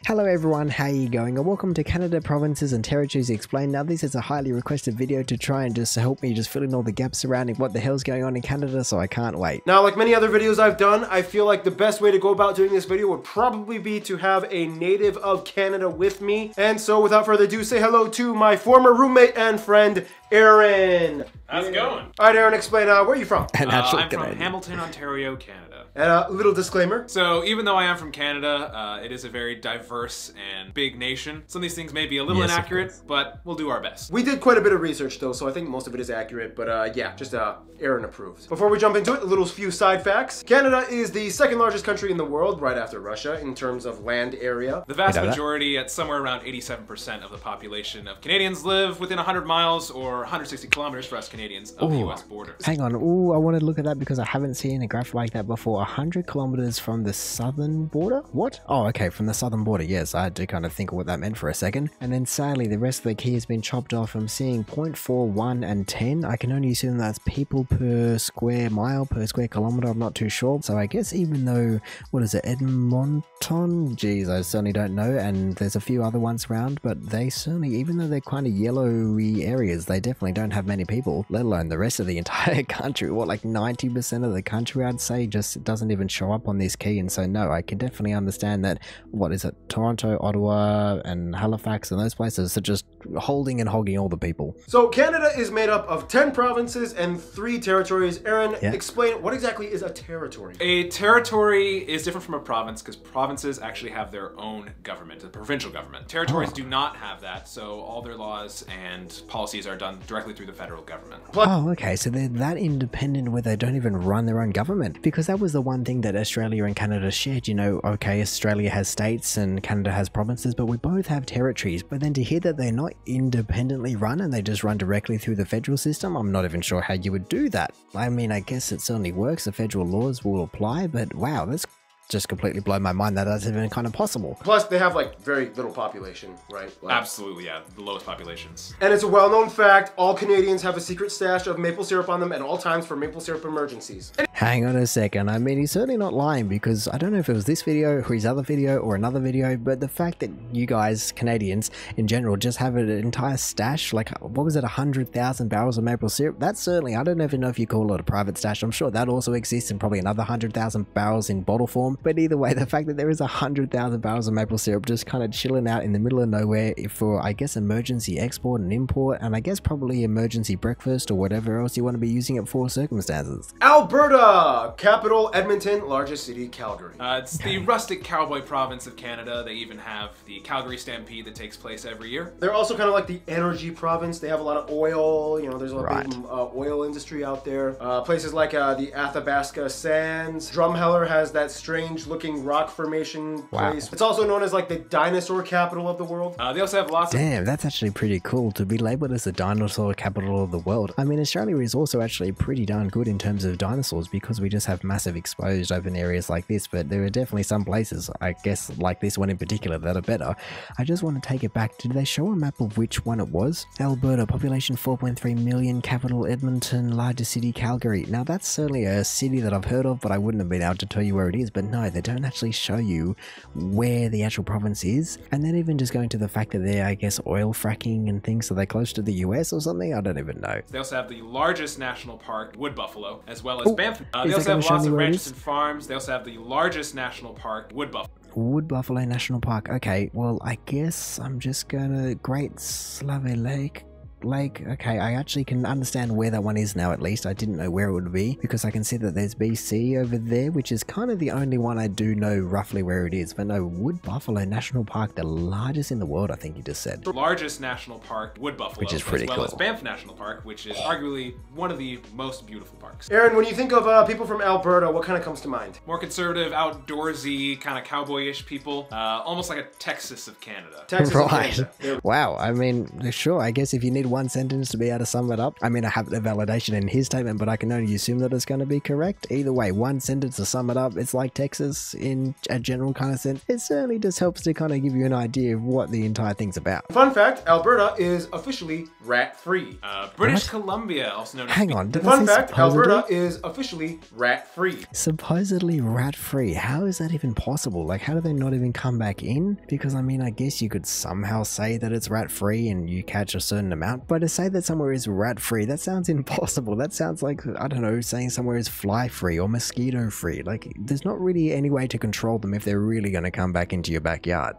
Hello everyone, how are you going? And welcome to Canada Provinces and Territories Explained. Now this is a highly requested video to try and just help me just fill in all the gaps surrounding what the hell's going on in Canada, so I can't wait. Now, like many other videos I've done, I feel like the best way to go about doing this video would probably be to have a native of Canada with me. And so without further ado, say hello to my former roommate and friend, Aaron. How's it going? All right, Aaron, explain, where are you from? I'm from Hamilton, Ontario, Canada. And a little disclaimer. So even though I am from Canada, it is a very diverse and big nation. Some of these things may be a little inaccurate, but we'll do our best. We did quite a bit of research though, so I think most of it is accurate, but yeah, just Aaron approved. Before we jump into it, a little few side facts. Canada is the second largest country in the world, right after Russia, in terms of land area. The vast majority, at somewhere around 87% of the population of Canadians live within 100 miles or 160 kilometers for us Canadians of the US border. Hang on, ooh, I want to look at that because I haven't seen a graph like that before. 100 kilometers from the southern border? What? Oh, okay, from the southern border, yes. I had to kind of think of what that meant for a second. And then sadly, the rest of the key has been chopped off. I'm seeing 0.41 and 10. I can only assume that's people per square mile, per square kilometer. I'm not too sure. So I guess even though, what is it, Edmonton? Geez, I certainly don't know. And there's a few other ones around, but they certainly, even though they're kind of yellowy areas, they definitely don't have many people, let alone the rest of the entire country. What, like 90% of the country, I'd say, just doesn't even show up on this key. And so no, I can definitely understand that, what is it, Toronto, Ottawa and Halifax and those places are just holding and hogging all the people. So Canada is made up of 10 provinces and 3 territories. Aaron, explain what exactly is a territory? A territory is different from a province because provinces actually have their own government, a provincial government. Territories do not have that, so all their laws and policies are done directly through the federal government. Oh, okay, so they're that independent where they don't even run their own government, because that was the one thing that Australia and Canada shared. You know, okay, Australia has states and Canada has provinces, but we both have territories. But then to hear that they're not independently run and they just run directly through the federal system, I'm not even sure how you would do that. I mean, I guess it certainly works, the federal laws will apply, but wow, that's just completely blown my mind that that's even kind of possible. Plus, they have like very little population, right? Like, absolutely, yeah, the lowest populations. And it's a well-known fact, all Canadians have a secret stash of maple syrup on them at all times for maple syrup emergencies. Hang on a second, I mean, he's certainly not lying, because I don't know if it was this video or his other video or another video, but the fact that you guys, Canadians in general, just have an entire stash, like, what was it, 100,000 barrels of maple syrup? That's certainly, I don't even know if you call it a private stash. I'm sure that also exists, and probably another 100,000 barrels in bottle form. But either way, the fact that there is 100,000 barrels of maple syrup just kind of chilling out in the middle of nowhere for, I guess, emergency export and import, and I guess probably emergency breakfast or whatever else you want to be using it for circumstances. Alberta! Capital Edmonton, largest city Calgary. It's the rustic cowboy province of Canada. They even have the Calgary Stampede that takes place every year. They're also kind of like the energy province. They have a lot of oil, you know, there's a lot of oil industry out there. Places like the Athabasca Sands. Drumheller has that strange looking rock formation place. It's also known as like the dinosaur capital of the world. They also have lots of... Damn, that's actually pretty cool to be labeled as the dinosaur capital of the world. I mean, Australia is also actually pretty darn good in terms of dinosaurs because we just have massive exposed open areas like this, but there are definitely some places, I guess like this one in particular, that are better. I just want to take it back. Did they show a map of which one it was? Alberta, population 4.3 million, capital Edmonton, largest city Calgary. Now that's certainly a city that I've heard of, but I wouldn't have been able to tell you where it is. But no, they don't actually show you where the actual province is. And then even just going to the fact that they're, I guess, oil fracking and things, so they're close to the US or something? I don't even know. They also have the largest national park, Wood Buffalo, as well as Banff. They also have lots of ranches and farms. They also have the largest national park, Wood Buffalo. Wood Buffalo National Park. Okay, well, I guess I'm just gonna... Great Slave Lake. Okay, I actually can understand where that one is now. At least I didn't know where it would be, because I can see that there's BC over there, which is kind of the only one I do know roughly where it is. But no, Wood Buffalo National Park, the largest in the world, I think you just said. The largest national park, Wood Buffalo, which is pretty cool, as Banff National Park, which is arguably one of the most beautiful parks. Aaron, when you think of people from Alberta, what kind of comes to mind? More conservative, outdoorsy, kind of cowboyish people, almost like a Texas of Canada. Texas right. Wow, I mean, sure, I guess if you need one sentence to be able to sum it up? I mean, I have the validation in his statement, but I can only assume that it's going to be correct. Either way, one sentence to sum it up. It's like Texas in a general kind of sense. It certainly just helps to kind of give you an idea of what the entire thing's about. Fun fact, Alberta is officially rat-free. British Columbia, also known as... Hang on, Fun fact, Alberta is officially rat-free. Supposedly rat-free. How is that even possible? Like, how do they not even come back in? Because, I mean, I guess you could somehow say that it's rat-free and you catch a certain amount, but to say that somewhere is rat-free, that sounds impossible. That sounds like, I don't know, saying somewhere is fly-free or mosquito-free. Like, there's not really any way to control them if they're really going to come back into your backyard.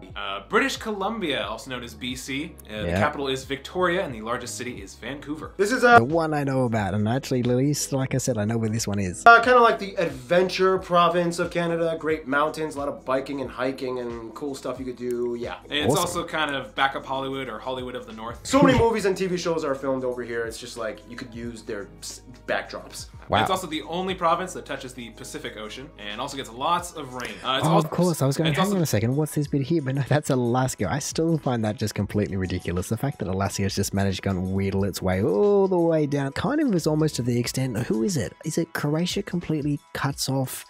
British Columbia, also known as BC. The capital is Victoria and the largest city is Vancouver. This is the one I know about, and actually, at least, like I said, I know where this one is. Kind of like the adventure province of Canada. Great mountains, a lot of biking and hiking and cool stuff you could do. Yeah. And it's also kind of backup Hollywood or Hollywood of the North. So many movies and TV shows are filmed over here. It's just like you could use their backdrops. Wow. It's also the only province that touches the Pacific Ocean and also gets lots of rain. Of course, I was going, hang on a second, what's this bit here? But no, that's Alaska. I still find that just completely ridiculous. The fact that Alaska has just managed to go and wheedle its way all the way down kind of is almost to the extent, who is it? Is it Croatia completely cuts off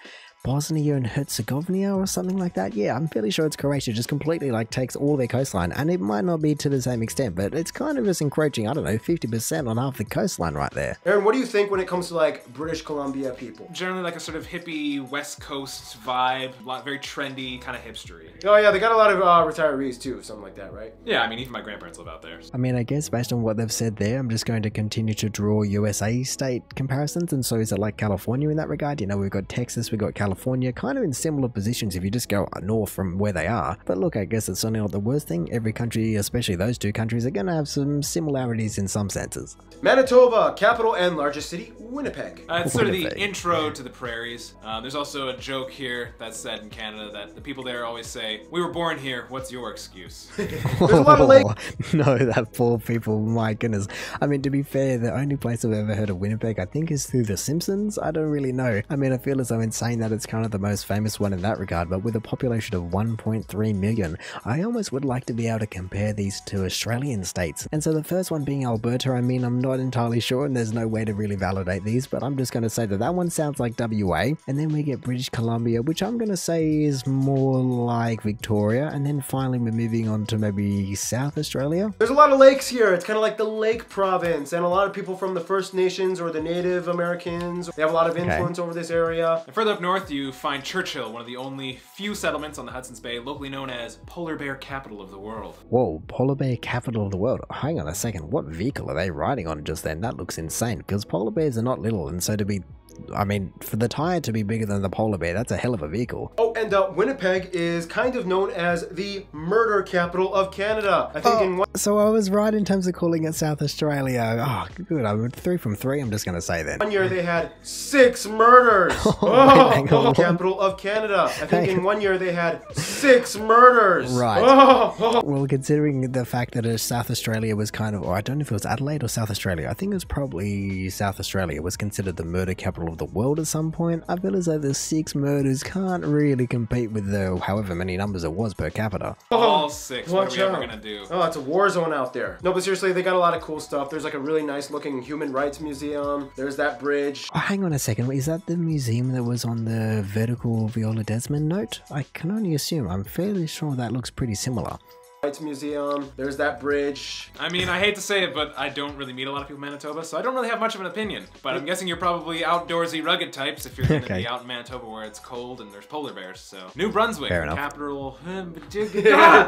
Bosnia and Herzegovina or something like that? Yeah, I'm fairly sure it's Croatia, just completely like takes all their coastline, and it might not be to the same extent, but it's kind of just encroaching, I don't know, 50% on half the coastline right there. Aaron, what do you think when it comes to like British Columbia people? Generally like a sort of hippie West Coast vibe, very trendy, kind of hipstery. Oh yeah, they got a lot of retirees too, something like that, right? Yeah, I mean, even my grandparents live out there. So. I mean, I guess based on what they've said there, I'm just going to continue to draw USA state comparisons, and so is it like California in that regard? You know, we've got Texas, we've got California, kind of in similar positions if you just go north from where they are. But look, I guess it's certainly not the worst thing. Every country, especially those two countries, are going to have some similarities in some senses. Manitoba, capital and largest city, Winnipeg. It's sort of the intro to the prairies. There's also a joke here that's said in Canada that the people there always say, "We were born here, what's your excuse?" There's a lot of lakes. No, that poor people, my goodness. I mean, to be fair, the only place I've ever heard of Winnipeg, I think, is through The Simpsons. I don't really know. I mean, I feel as though in saying that it's kind of the most famous one in that regard, but with a population of 1.3 million, I almost would like to be able to compare these to Australian states. And so the first one being Alberta, I mean, I'm not entirely sure, and there's no way to really validate these, but I'm just going to say that that one sounds like WA, and then we get British Columbia, which I'm going to say is more like Victoria, and then finally we're moving on to maybe South Australia. There's a lot of lakes here. It's kind of like the Lake Province, and a lot of people from the First Nations or the Native Americans, they have a lot of influence over this area. And further up north, you find Churchill, one of the only few settlements on the Hudson's Bay, locally known as Polar Bear Capital of the World. Whoa, Polar Bear Capital of the World. Hang on a second, what vehicle are they riding on just then? That looks insane, because polar bears are not little, and so to be, I mean, for the tire to be bigger than the polar bear, that's a hell of a vehicle. Oh, and Winnipeg is kind of known as the murder capital of Canada. I think so I was right in terms of calling it South Australia. Oh, good. I'm 3 from 3, I'm just going to say then. One year they had 6 murders. Capital of Canada. I think in 1 year they had 6 murders. Right. Well, considering the fact that South Australia was kind of, or I don't know if it was Adelaide or South Australia, I think it was probably South Australia, was considered the murder capital of the world at some point. I feel as though the 6 murders can't really compete with the however many numbers it was per capita. All 6. What are we ever going to do? Oh, it's a war zone out there. No, but seriously, they got a lot of cool stuff. There's like a really nice looking human rights museum. There's that bridge. Oh, hang on a second. Is that the museum that was on the vertical Viola Desmond note? I can only assume. I'm fairly sure that looks pretty similar. Rights Museum. There's that bridge. I mean, I hate to say it, but I don't really meet a lot of people in Manitoba, so I don't really have much of an opinion. But I'm guessing you're probably outdoorsy, rugged types if you're going to be out in Manitoba where it's cold and there's polar bears. So New Brunswick, capital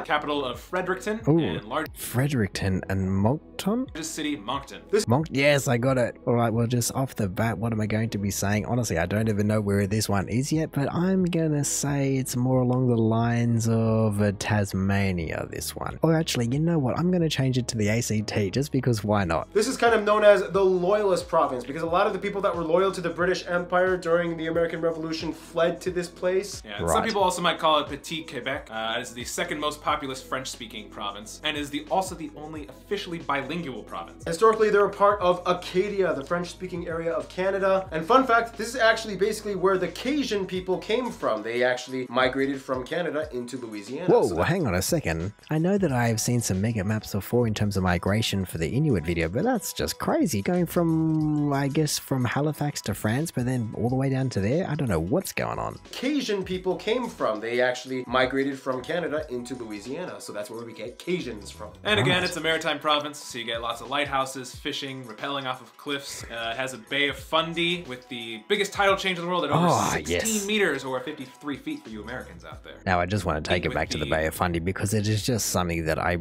capital of Fredericton. Ooh, and Fredericton and Moncton? Largest city, Moncton. Yes, I got it. All right, well, just off the bat, what am I going to be saying? Honestly, I don't even know where this one is yet, but I'm gonna say it's more along the lines of Tasmania. This one. Or actually, you know what? I'm going to change it to the ACT just because why not? This is kind of known as the Loyalist Province because a lot of the people that were loyal to the British Empire during the American Revolution fled to this place. Yeah, right. Some people also might call it Petit Quebec. It is the second most populous French-speaking province and is also the only officially bilingual province. Historically, they were part of Acadia, the French-speaking area of Canada. And fun fact, this is actually basically where the Cajun people came from. They actually migrated from Canada into Louisiana. Whoa, hang on a second. I know that I have seen some mega maps before in terms of migration for the Inuit video, but that's just crazy. Going from, I guess, from Halifax to France, but then all the way down to there? I don't know what's going on. Cajun people came from. They actually migrated from Canada into Louisiana, so that's where we get Cajuns from. And again, it's a maritime province, so you get lots of lighthouses, fishing, rappelling off of cliffs. It has a Bay of Fundy with the biggest tidal change in the world at over 16 meters or 53 feet for you Americans out there. Now I just want to take it back to the Bay of Fundy because it is just something that I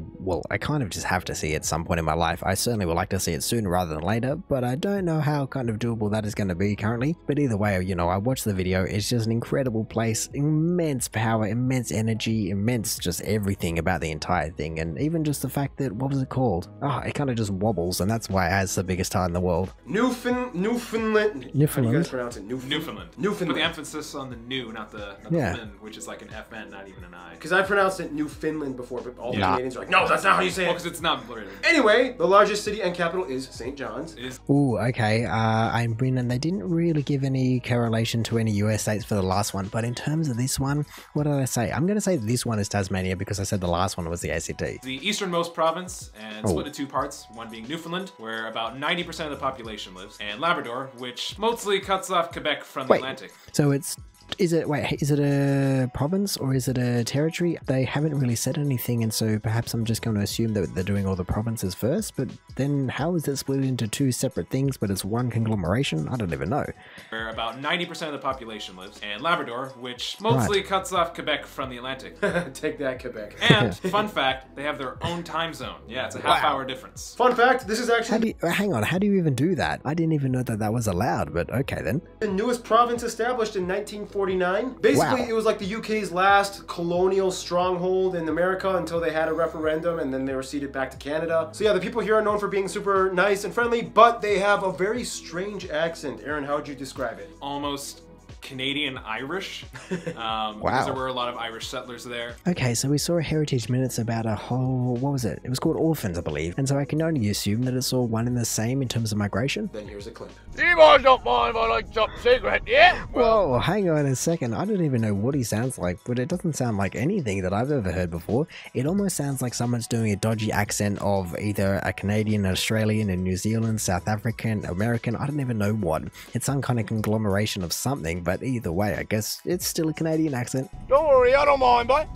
kind of just have to see at some point in my life. I certainly would like to see it sooner rather than later, but I don't know how kind of doable that is going to be currently. But either way, you know, I watched the video. It's just an incredible place, immense power, immense energy, immense just everything about the entire thing. And even just the fact that, what was it called? Oh, it kind of just wobbles, and that's why it has the biggest tide in the world. Newfoundland. How do you guys pronounce it? Newfoundland. With the emphasis on the new, not the fin, which is like an FN, not even an I. Because I pronounced it Newfoundland before, but all the Canadians are like, no, that's not how you say it. Well, because it's not blurred. Anyway, the largest city and capital is St. John's. Ooh, okay. I'm Brennan. They didn't really give any correlation to any US states for the last one, but in terms of this one, what did I say? I'm going to say this one is Tasmania because I said the last one was the ACT. The easternmost province, and split into two parts, one being Newfoundland, where about 90% of the population lives, and Labrador, which mostly cuts off Quebec from the Atlantic. So is it a province or is it a territory? They haven't really said anything, and so perhaps I'm just going to assume that they're doing all the provinces first, but then how is it split into two separate things but it's one conglomeration? I don't even know. Where about 90% of the population lives, and Labrador, which mostly cuts off Quebec from the Atlantic. Take that, Quebec. And, fun fact, they have their own time zone. Yeah, it's a half-hour difference. Fun fact, this is actually... hang on, how do you even do that? I didn't even know that that was allowed, but okay then. The newest province established in 1949. Basically, it was like the UK's last colonial stronghold in America until they had a referendum and then they were ceded back to Canada. So yeah, the people here are known for being super nice and friendly, but they have a very strange accent. Aaron, how would you describe it? Almost Canadian-Irish. Because there were a lot of Irish settlers there. Okay, so we saw a heritage minutes about a whole, what was it? It was called Orphans, I believe. And so I can only assume that it's all one and the same in terms of migration. Then here's a clip. You boys don't mind if I like top secret, yeah? Whoa, hang on a second. I don't even know what he sounds like, but it doesn't sound like anything that I've ever heard before. It almost sounds like someone's doing a dodgy accent of either a Canadian, Australian, and New Zealand, South African, American, I don't even know what. It's some kind of conglomeration of something, but either way, I guess it's still a Canadian accent. Don't worry, I don't mind, mate.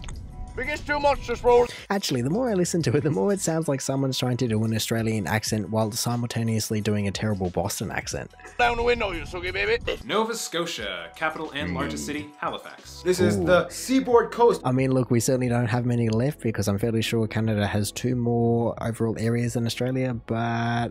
If it gets too much, just roll. Actually, the more I listen to it, the more it sounds like someone's trying to do an Australian accent while simultaneously doing a terrible Boston accent. Down the window, you sucky baby. Nova Scotia, capital and largest city, Halifax. This is the seaboard coast. I mean, look, we certainly don't have many left because I'm fairly sure Canada has 2 more overall areas than Australia, but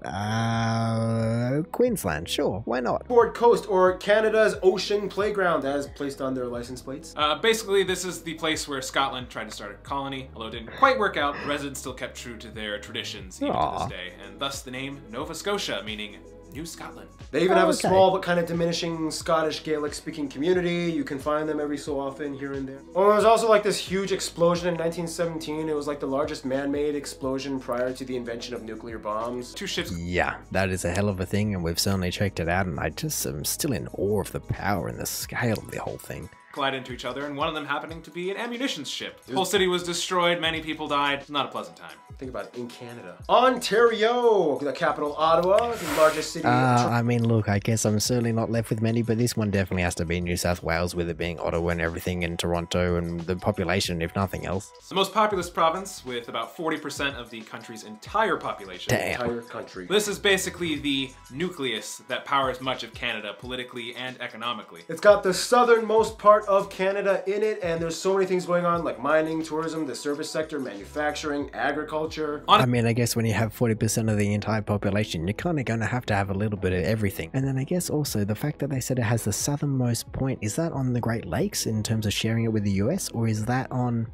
Queensland, sure, why not? Seaboard coast, or Canada's ocean playground, as placed on their license plates. Basically, this is the place where Scotland tried to start a colony. Although it didn't quite work out, residents still kept true to their traditions even to this day, and thus the name Nova Scotia, meaning New Scotland. They even have a small but kind of diminishing Scottish Gaelic-speaking community. You can find them every so often here and there. Well, there was also like this huge explosion in 1917. It was like the largest man-made explosion prior to the invention of nuclear bombs. 2 ships. Yeah, that is a hell of a thing, and we've certainly checked it out, and I just am still in awe of the power and the scale of the whole thing. Collide into each other, and one of them happening to be an ammunition ship. The whole city was destroyed, many people died. Not a pleasant time. Think about it, in Canada. Ontario, the capital Ottawa, the largest city. I mean, look, I guess I'm certainly not left with many, but this one definitely has to be New South Wales, with it being Ottawa and everything, and Toronto, and the population, if nothing else. It's the most populous province, with about 40% of the country's entire population. Damn. Entire country. This is basically the nucleus that powers much of Canada, politically and economically. It's got the southernmost part of Canada in it, and there's so many things going on, like mining, tourism, the service sector, manufacturing, agriculture. I mean, I guess when you have 40% of the entire population, you're kind of going to have a little bit of everything. And then I guess also the fact that they said it has the southernmost point, is that on the Great Lakes in terms of sharing it with the US, or is that on,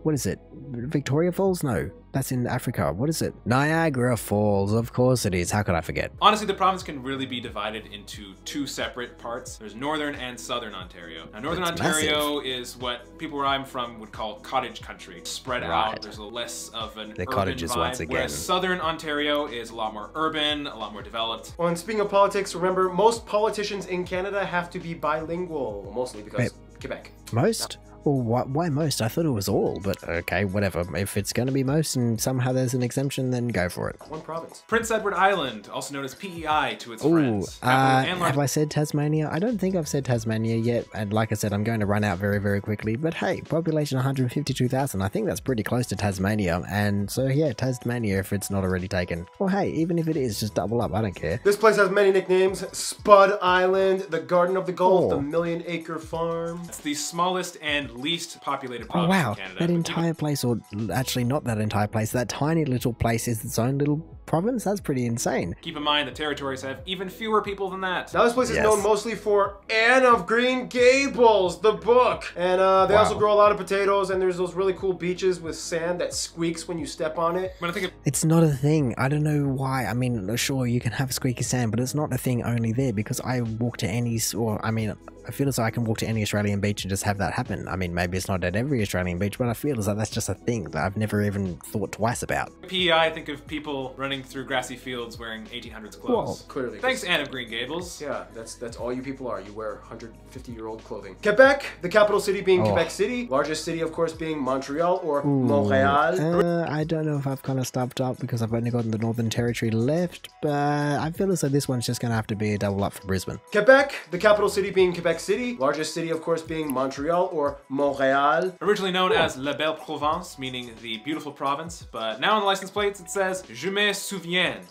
what is it, Victoria Falls? No, that's in Africa. What is it? Niagara Falls, of course it is. How could I forget? Honestly, the province can really be divided into 2 separate parts. There's northern and southern Ontario. Now, northern Ontario is what people where I'm from would call cottage country. Spread out, there's a less of an urban cottages vibe, once again. whereas southern Ontario is a lot more urban, a lot more developed. Well, and speaking of politics, remember, most politicians in Canada have to be bilingual, mostly because Quebec. Most? Well, why most? I thought it was all, but okay, whatever. If it's going to be most and somehow there's an exemption, then go for it. One province. Prince Edward Island, also known as PEI to its friends. Have I said Tasmania? I don't think I've said Tasmania yet, and like I said, I'm going to run out very, very quickly, but hey, population 152,000, I think that's pretty close to Tasmania, and so yeah, Tasmania if it's not already taken. Well, hey, even if it is, just double up, I don't care. This place has many nicknames: Spud Island, the Garden of the Gulf, the Million Acre Farm. It's the smallest and least populated province in Canada. That entire place, or actually not that entire place, that tiny little place is its own little province? That's pretty insane. Keep in mind the territories have even fewer people than that. Now this place is known mostly for Anne of Green Gables, the book. And they also grow a lot of potatoes, and there's those really cool beaches with sand that squeaks when you step on it. When I think of it's not a thing. I don't know why. I mean, sure, you can have squeaky sand, but it's not a thing only there, because I walk to any, or I mean, I feel as though I can walk to any Australian beach and just have that happen. I mean, maybe it's not at every Australian beach, but I feel as though that's just a thing that I've never even thought twice about. PEI, I think of people running through grassy fields wearing 1800s clothes. Well, clearly. Thanks, Anne of Green Gables. Yeah, that's all you people are. You wear 150-year-old clothing. Quebec, the capital city being Quebec City. Largest city, of course, being Montreal or Montreal. I don't know if I've kind of stopped up because I've only gotten the Northern Territory left, but I feel as though this one's just going to have to be a double up for Brisbane. Quebec, the capital city being Quebec City. Largest city, of course, being Montreal or Montreal. Originally known as La Belle Province, meaning the beautiful province, but now on the license plates it says Je me souviens,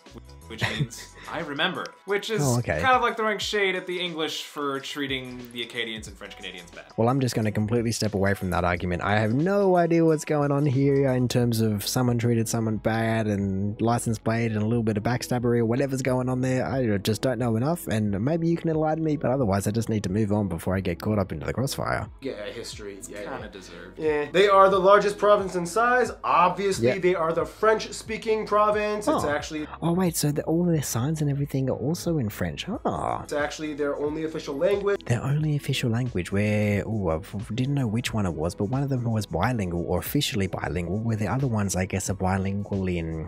which means I remember, which is kind of like throwing shade at the English for treating the Acadians and French Canadians bad. Well, I'm just going to completely step away from that argument. I have no idea what's going on here in terms of someone treated someone bad and license plate and a little bit of backstabbery or whatever's going on there. I just don't know enough, and maybe you can enlighten me, but otherwise I just need to move on before I get caught up into the crossfire. Yeah, history. It's kind of deserved. Yeah. They are the largest province in size. Obviously, they are the French-speaking province. It's actually... Oh, wait, so all their signs and everything are also in French. It's actually their only official language. Their only official language, where, I didn't know which one it was, but one of them was bilingual or officially bilingual, where the other ones, I guess, are bilingual in...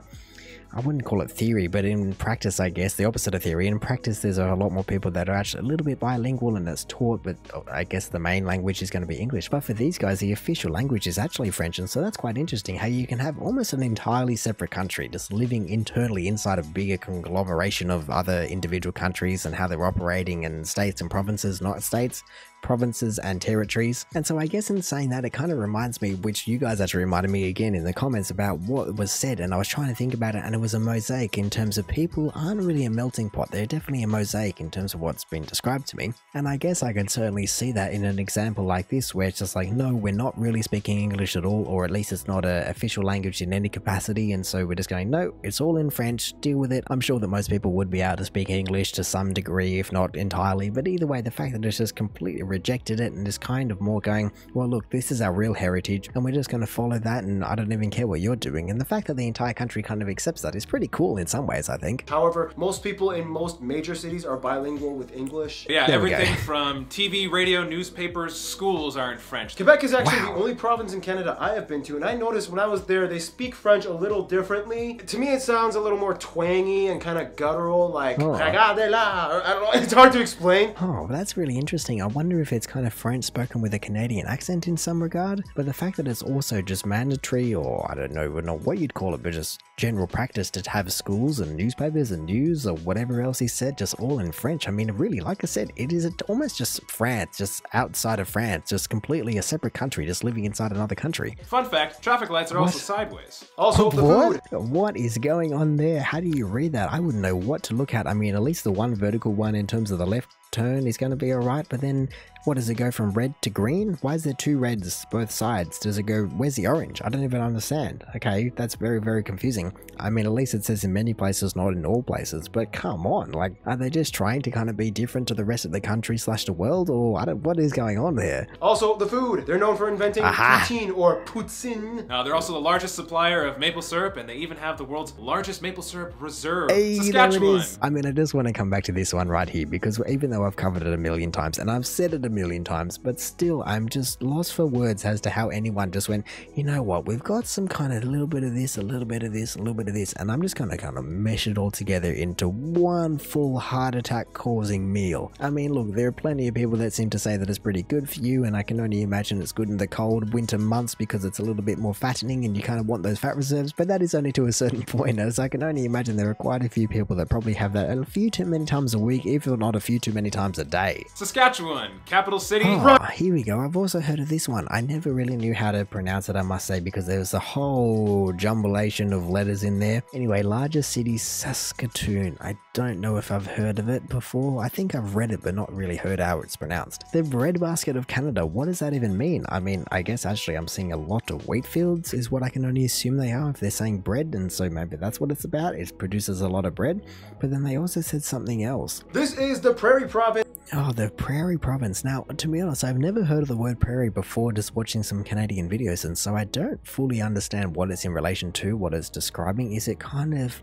I wouldn't call it theory, but in practice, I guess, the opposite of theory. In practice, there's a lot more people that are actually a little bit bilingual and it's taught, but I guess the main language is going to be English. But for these guys, the official language is actually French, and so that's quite interesting how you can have almost an entirely separate country just living internally inside a bigger conglomeration of other individual countries and how they're operating in states and provinces, not states. Provinces and territories. And so I guess in saying that, it kind of reminds me, which you guys actually reminded me again in the comments about what was said, and I was trying to think about it, and it was a mosaic in terms of people aren't really a melting pot. They're definitely a mosaic in terms of what's been described to me. And I guess I can certainly see that in an example like this, where it's just like, no, we're not really speaking English at all, or at least it's not an official language in any capacity, and so we're just going, no, it's all in French, deal with it. I'm sure that most people would be able to speak English to some degree, if not entirely, but either way, the fact that it's just completely rejected it and is kind of more going, well, look, this is our real heritage and we're just going to follow that, and I don't even care what you're doing. And the fact that the entire country kind of accepts that is pretty cool in some ways, I think. However, most people in most major cities are bilingual with English. Yeah, everything from TV, radio, newspapers, schools are in French. Quebec is actually the only province in Canada I have been to, and I noticed when I was there, they speak French a little differently. To me, it sounds a little more twangy and kind of guttural, like, regardez-la, or I don't know, it's hard to explain. Oh, that's really interesting. I wonder if it's kind of French spoken with a Canadian accent in some regard, but the fact that it's also just mandatory, or I don't know what you'd call it, but just general practice to have schools and newspapers and news or whatever else he said, just all in French. I mean, really, like I said, it is almost just France, just outside of France, just completely a separate country, just living inside another country. Fun fact, traffic lights are also sideways. Also, the food. What is going on there? How do you read that? I wouldn't know what to look at. I mean, at least the one vertical one in terms of the left turn is going to be alright, but then what does it go from red to green? Why is there two reds both sides? Does it go, where's the orange? I don't even understand. Okay, that's very, very confusing. I mean, at least it says in many places, not in all places, but come on, like, are they just trying to kind of be different to the rest of the country / the world, or what is going on there? Also, the food. They're known for inventing poutine or poutine. They're also the largest supplier of maple syrup, and they even have the world's largest maple syrup reserve, Hey, Saskatchewan. I mean, I just want to come back to this one right here, because even though I've covered it a million times, and I've said it a million times, but still, I'm just lost for words as to how anyone just went, you know what, we've got some kind of little bit of this, a little bit of this, a little bit of this, and I'm just gonna kind of mesh it all together into one full heart attack causing meal. I mean, look, there are plenty of people that seem to say that it's pretty good for you, and I can only imagine it's good in the cold winter months because it's a little bit more fattening and you kind of want those fat reserves, but that is only to a certain point, as I can only imagine there are quite a few people that probably have that a few too many times a week, if not a few too many times a day. Saskatchewan, capital city. Oh, here we go. I've also heard of this one. I never really knew how to pronounce it, I must say, because there's a whole jumblation of letters in there. Anyway, largest city, Saskatoon. I don't know if I've heard of it before. I think I've read it, but not really heard how it's pronounced. The breadbasket of Canada. What does that even mean? I mean, I guess actually I'm seeing a lot of wheat fields is what I can only assume they are if they're saying bread, and so maybe that's what it's about. It produces a lot of bread, but then they also said something else. This is the Prairie Province. Oh, the Prairie Province. Now, to be honest, I've never heard of the word prairie before just watching some Canadian videos, and so I don't fully understand what it's in relation to, what it's describing. Is it kind of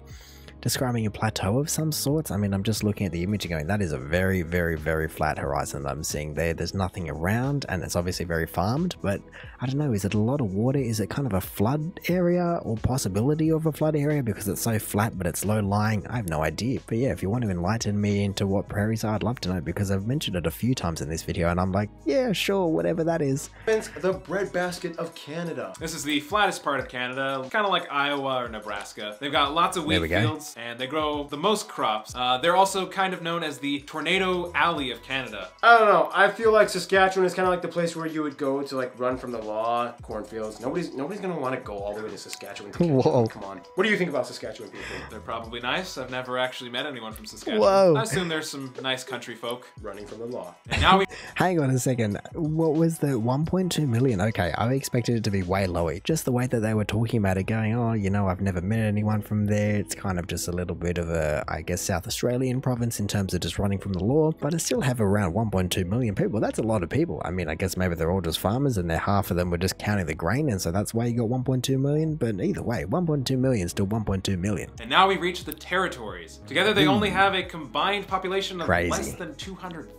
describing a plateau of some sorts? I mean, I'm just looking at the image and going, that is a very, very, very flat horizon that I'm seeing there. There's nothing around, and it's obviously very farmed, but I don't know, is it a lot of water? Is it kind of a flood area or possibility of a flood area because it's so flat but it's low lying? I have no idea. But yeah, if you want to enlighten me into what prairies are, I'd love to know, because I've mentioned it a few times in this video and I'm like, yeah, sure, whatever that is. The breadbasket of Canada. This is the flattest part of Canada, kind of like Iowa or Nebraska. They've got lots of wheat fields, and they grow the most crops. They're also kind of known as the Tornado Alley of Canada. I don't know. I feel like Saskatchewan is kind of like the place where you would go to like run from the law, cornfields. Nobody's gonna want to go all the way to Saskatchewan. Whoa. Come on. What do you think about Saskatchewan people? They're probably nice. I've never actually met anyone from Saskatchewan. Whoa. I assume there's some nice country folk Running from the law. And now we Hang on a second. What was the 1.2 million? Okay, I expected it to be way lower. Just the way that they were talking about it, going, oh, you know, I've never met anyone from there. It's kind of just a little bit of a, I guess, South Australian province in terms of just running from the law, but it still have around 1.2 million people. That's a lot of people. I mean, I guess maybe they're all just farmers and they're half of them were just counting the grain, and so that's why you got 1.2 million, but either way, 1.2 million is still 1.2 million. And now we reach the territories. Together they only have a combined population of less than 200,000.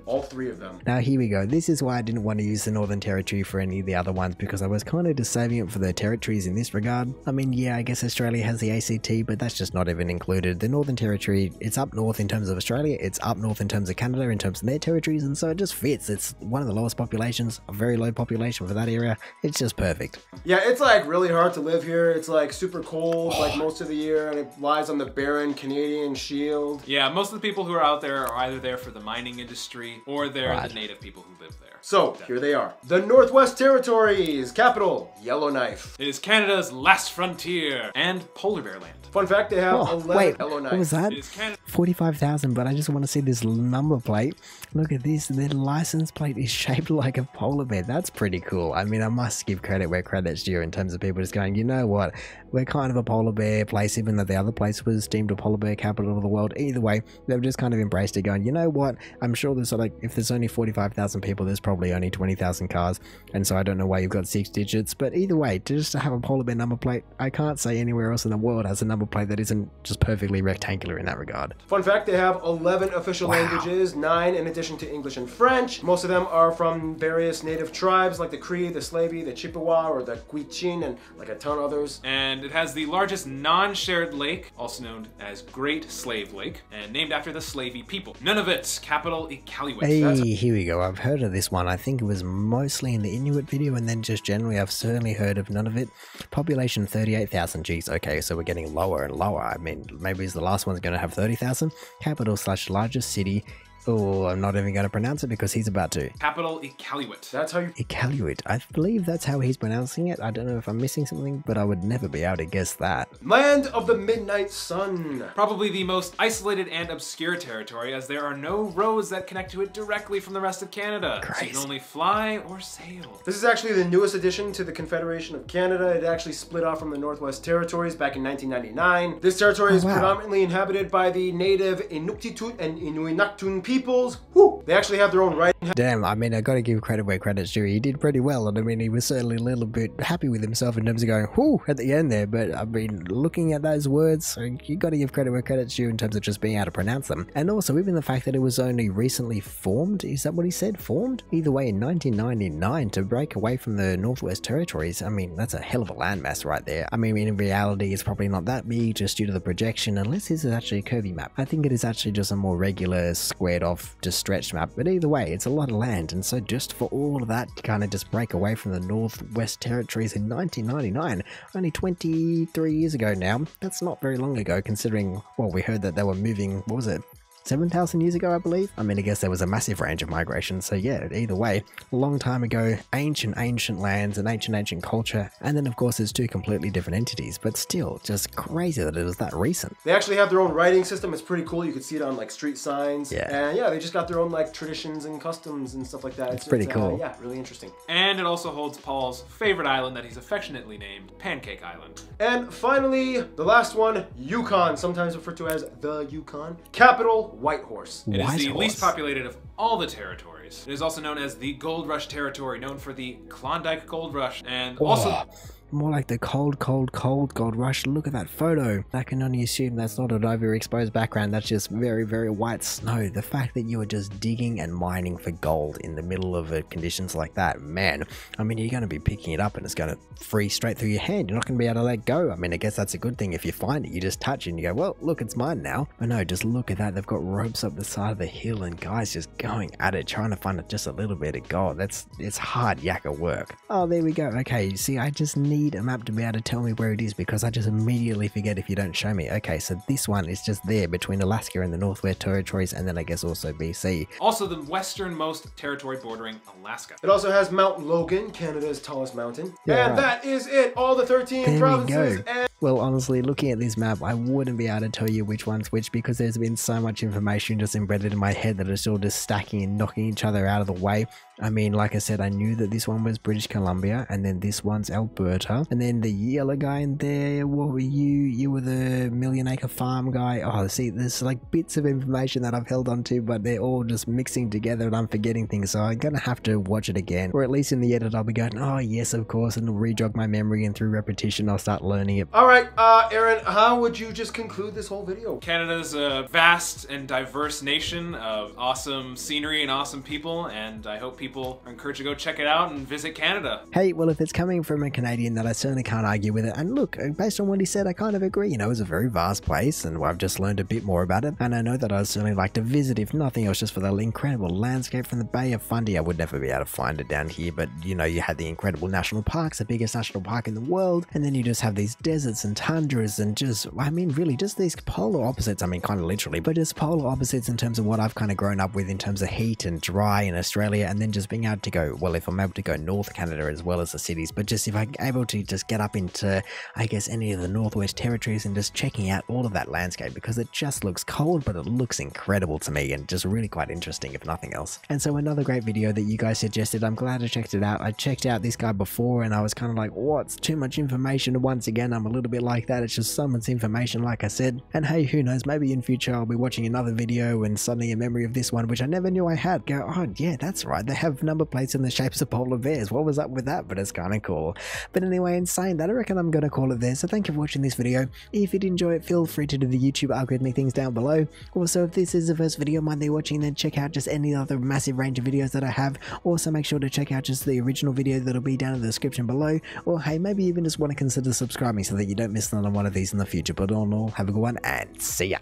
All three of them. Now here we go. This is why I didn't want to use the Northern Territory for any of the other ones, because I was kind of just saving it for the territories in this regard. I mean, yeah, I guess Australia has the ACT, but that's just not even included. The Northern Territory, it's up north in terms of Australia, it's up north in terms of Canada, in terms of their territories, and so it just fits. It's one of the lowest populations, a very low population for that area. It's just perfect. Yeah, it's like really hard to live here. It's like super cold like most of the year, and it lies on the barren Canadian Shield. Yeah, most of the people who are out there are either there for the mining industry or they're the native people who live there. So, here they are. The Northwest Territories, capital, Yellowknife. It is Canada's last frontier and polar bear land. Fun fact, they have 11 Yellowknife. What was that? It is Canada. 45,000, but I just want to see this number plate. Look at this, their license plate is shaped like a polar bear. That's pretty cool. I mean, I must give credit where credit's due in terms of people just going, you know what, we're kind of a polar bear place, even though the other place was deemed a polar bear capital of the world. Either way, they've just kind of embraced it, going, you know what, I'm sure there's like, if there's only 45,000 people, there's probably only 20,000 cars, and so I don't know why you've got 6 digits, but either way, just to have a polar bear number plate, I can't say anywhere else in the world has a number plate that isn't just perfectly rectangular in that regard. Fun fact, they have 11 official languages, 9 in addition to English and French. Most of them are from various native tribes like the Cree, the Slavey, the Chippewa, or the Gwich'in, and like a ton of others. And it has the largest non-shared lake, also known as Great Slave Lake, and named after the Slavey people. Nunavut, capital Iqaluit. Hey, here we go. I've heard of this one. I think it was mostly in the Inuit video, and then just generally I've certainly heard of Nunavut. Population 38,000. Geez, okay, so we're getting lower and lower. I mean, maybe the last one's going to have 30,000. Capital / largest city. Oh, I'm not even going to pronounce it because he's about to. Capital Iqaluit. That's how you... Iqaluit. I believe that's how he's pronouncing it. I don't know if I'm missing something, but I would never be able to guess that. Land of the Midnight Sun. Probably the most isolated and obscure territory, as there are no roads that connect to it directly from the rest of Canada. Crazy. So you can only fly or sail. This is actually the newest addition to the Confederation of Canada. It actually split off from the Northwest Territories back in 1999. This territory is predominantly inhabited by the native Inuktitut and Inuinnaqtun peoples. Whoo! They actually have their own writing. Damn, I mean, I gotta give credit where credit's due. He did pretty well, and I mean, he was certainly a little bit happy with himself in terms of going, whoo, at the end there, but I mean, looking at those words, you gotta give credit where credit's due in terms of just being able to pronounce them. And also, even the fact that it was only recently formed, is that what he said? Formed? Either way, in 1999, to break away from the Northwest Territories, I mean, that's a hell of a landmass right there. I mean, in reality, it's probably not that big just due to the projection, unless this is actually a curvy map. I think it is actually just a more regular, squared off, just stretched map, but either way, it's a lot of land, and so just for all of that to kind of just break away from the Northwest Territories in 1999, only 23 years ago now, that's not very long ago considering, well, we heard that they were moving, what was it? 7,000 years ago, I believe. I mean, I guess there was a massive range of migration, so yeah, either way, a long time ago, ancient lands and ancient culture, and then of course there's two completely different entities, but still, just crazy that it was that recent. They actually have their own writing system. It's pretty cool. You can see it on like street signs. Yeah. And yeah, they just got their own like traditions and customs and stuff like that. It's pretty cool. Yeah, really interesting. And it also holds Paul's favorite island that he's affectionately named Pancake Island. And finally, the last one, Yukon, sometimes referred to as the Yukon. Capital, Whitehorse. It is the least populated of all the territories. It is also known as the Gold Rush Territory, known for the Klondike Gold Rush, and also... More like the cold gold rush. Look at that photo. I can only assume that's not an overexposed background. That's just very, very white snow. The fact that you were just digging and mining for gold in the middle of conditions like that, man. I mean, you're going to be picking it up and it's going to freeze straight through your hand. You're not going to be able to let go. I mean, I guess that's a good thing. If you find it, you just touch it and you go, well, look, it's mine now. But no, just look at that. They've got ropes up the side of the hill and guys just going at it, trying to find just a little bit of gold. It's hard yakka work. Oh, there we go. Okay, you see, I just need a map to be able to tell me where it is because I just immediately forget if you don't show me. Okay, so this one is just there between Alaska and the Northwest Territories, and then I guess also BC. Also the westernmost territory bordering Alaska. It also has Mount Logan, Canada's tallest mountain. Yeah, and that is it, all the 13 provinces. And well, honestly, looking at this map, I wouldn't be able to tell you which one's which because there's been so much information just embedded in my head that it's all just stacking and knocking each other out of the way. I mean, like I said, I knew that this one was British Columbia, and then this one's Alberta, and then the yellow guy in there, what were you? You were the Million Acre Farm guy. Oh, see, there's like bits of information that I've held onto, but they're all just mixing together and I'm forgetting things, so I'm gonna have to watch it again, or at least in the edit I'll be going, oh yes, of course, and it'll re-jog my memory, and through repetition I'll start learning it. Alright, Aaron, how would you just conclude this whole video? Canada's a vast and diverse nation of awesome scenery and awesome people, and I hope people are encouraged to go check it out and visit Canada. Hey, well, if it's coming from a Canadian, then I certainly can't argue with it. And look, based on what he said, I kind of agree. You know, it's a very vast place, and I've just learned a bit more about it. And I know that I'd certainly like to visit, if nothing else, just for the incredible landscape from the Bay of Fundy. I would never be able to find it down here, but you know, you had the incredible national parks, the biggest national park in the world, and then you just have these deserts and tundras, and just, I mean, really, just these polar opposites. I mean, kind of literally, but just polar opposites in terms of what I've kind of grown up with in terms of heat and dry in Australia, and then just being able to go, well, if I'm able to go North Canada as well as the cities, but just if I'm able to just get up into, I guess, any of the Northwest Territories and just checking out all of that landscape, because it just looks cold, but it looks incredible to me and just really quite interesting, if nothing else. And so another great video that you guys suggested, I'm glad I checked it out. I checked out this guy before and I was kind of like, what's too much information? And once again, I'm a little bit like that. It's just so much information, like I said. And hey, who knows, maybe in future I'll be watching another video and suddenly a memory of this one, which I never knew I had, go, oh yeah, that's right, they have number plates in the shapes of polar bears. What was up with that? But it's kind of cool. But anyway, in saying that, I reckon I'm going to call it there. So thank you for watching this video. If you did enjoy it, feel free to do the YouTube algorithmic things down below. Also, if this is the first video of mine that you're watching, then check out just any other massive range of videos that I have. Also, make sure to check out just the original video that'll be down in the description below. Or hey, maybe even just want to consider subscribing so that you don't miss another one of these in the future. But all in all, have a good one and see ya.